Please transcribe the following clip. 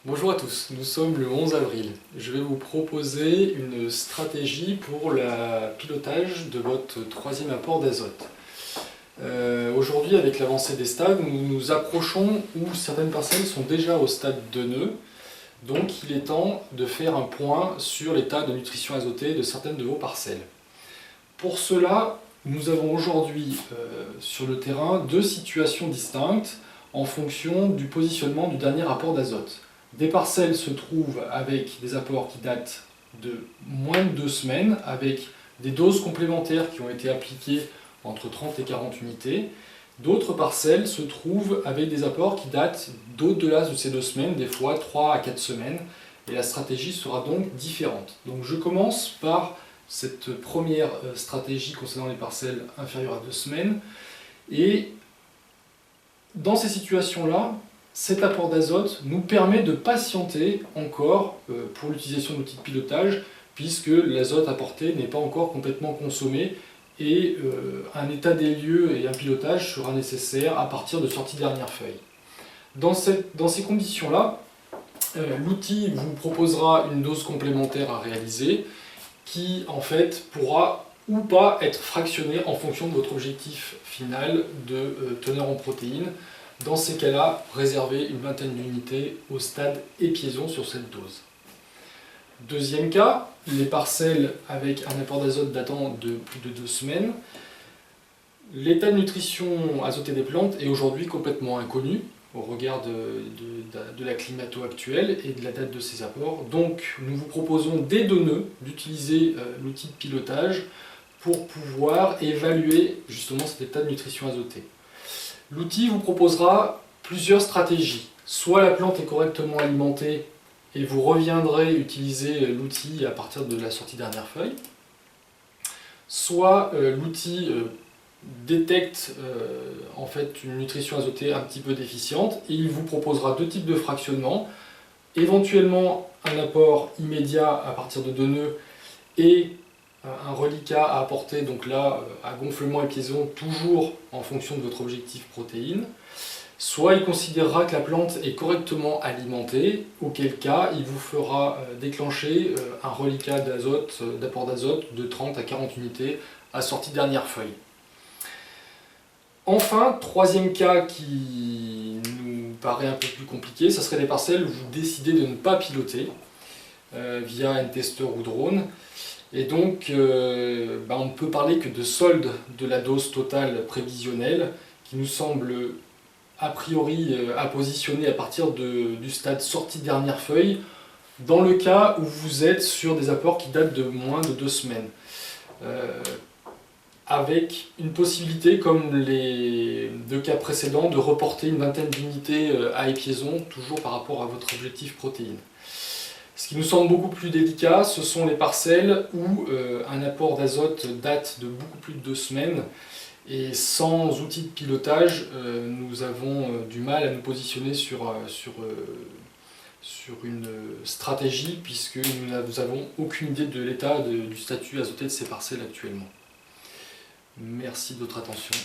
Bonjour à tous, nous sommes le 11 avril. Je vais vous proposer une stratégie pour le pilotage de votre troisième apport d'azote. Aujourd'hui, avec l'avancée des stades, nous nous approchons où certaines parcelles sont déjà au stade de nœud. Donc il est temps de faire un point sur l'état de nutrition azotée de certaines de vos parcelles. Pour cela, nous avons aujourd'hui sur le terrain deux situations distinctes en fonction du positionnement du dernier apport d'azote. Des parcelles se trouvent avec des apports qui datent de moins de 2 semaines, avec des doses complémentaires qui ont été appliquées entre 30 et 40 unités. D'autres parcelles se trouvent avec des apports qui datent d'au-delà de ces 2 semaines, des fois 3 à 4 semaines, et la stratégie sera donc différente. Donc je commence par cette première stratégie concernant les parcelles inférieures à 2 semaines, et dans ces situations-là, cet apport d'azote nous permet de patienter encore pour l'utilisation de l'outil de pilotage, puisque l'azote apporté n'est pas encore complètement consommé et un état des lieux et un pilotage sera nécessaire à partir de sortie dernière feuille. Dans ces conditions-là, l'outil vous proposera une dose complémentaire à réaliser qui en fait pourra ou pas être fractionnée en fonction de votre objectif final de teneur en protéines. Dans ces cas-là, réservez une vingtaine d'unités au stade épiaison sur cette dose. Deuxième cas, les parcelles avec un apport d'azote datant de plus de 2 semaines. L'état de nutrition azotée des plantes est aujourd'hui complètement inconnu au regard de la climato actuelle et de la date de ces apports. Donc nous vous proposons dès de nœud d'utiliser l'outil de pilotage pour pouvoir évaluer justement cet état de nutrition azotée. L'outil vous proposera plusieurs stratégies. Soit la plante est correctement alimentée et vous reviendrez utiliser l'outil à partir de la sortie dernière feuille. Soit l'outil détecte en fait une nutrition azotée un petit peu déficiente et il vous proposera deux types de fractionnement. Éventuellement un apport immédiat à partir de 2 nœuds et un reliquat à apporter, donc là à gonflement et piaison, toujours en fonction de votre objectif protéine. Soit il considérera que la plante est correctement alimentée, auquel cas il vous fera déclencher un reliquat d'azote, d'apport d'azote de 30 à 40 unités à sortie dernière feuille. Enfin, troisième cas qui nous paraît un peu plus compliqué, ce serait des parcelles où vous décidez de ne pas piloter via un testeur ou drone. Et donc, on ne peut parler que de solde de la dose totale prévisionnelle qui nous semble a priori à positionner à partir du stade sortie dernière feuille dans le cas où vous êtes sur des apports qui datent de moins de 2 semaines. Avec une possibilité, comme les 2 cas précédents, de reporter une vingtaine d'unités à épiaison, toujours par rapport à votre objectif protéine. Ce qui nous semble beaucoup plus délicat, ce sont les parcelles où un apport d'azote date de beaucoup plus de 2 semaines et sans outil de pilotage, nous avons du mal à nous positionner sur une stratégie puisque nous n'avons aucune idée de l'état du statut azoté de ces parcelles actuellement. Merci de votre attention.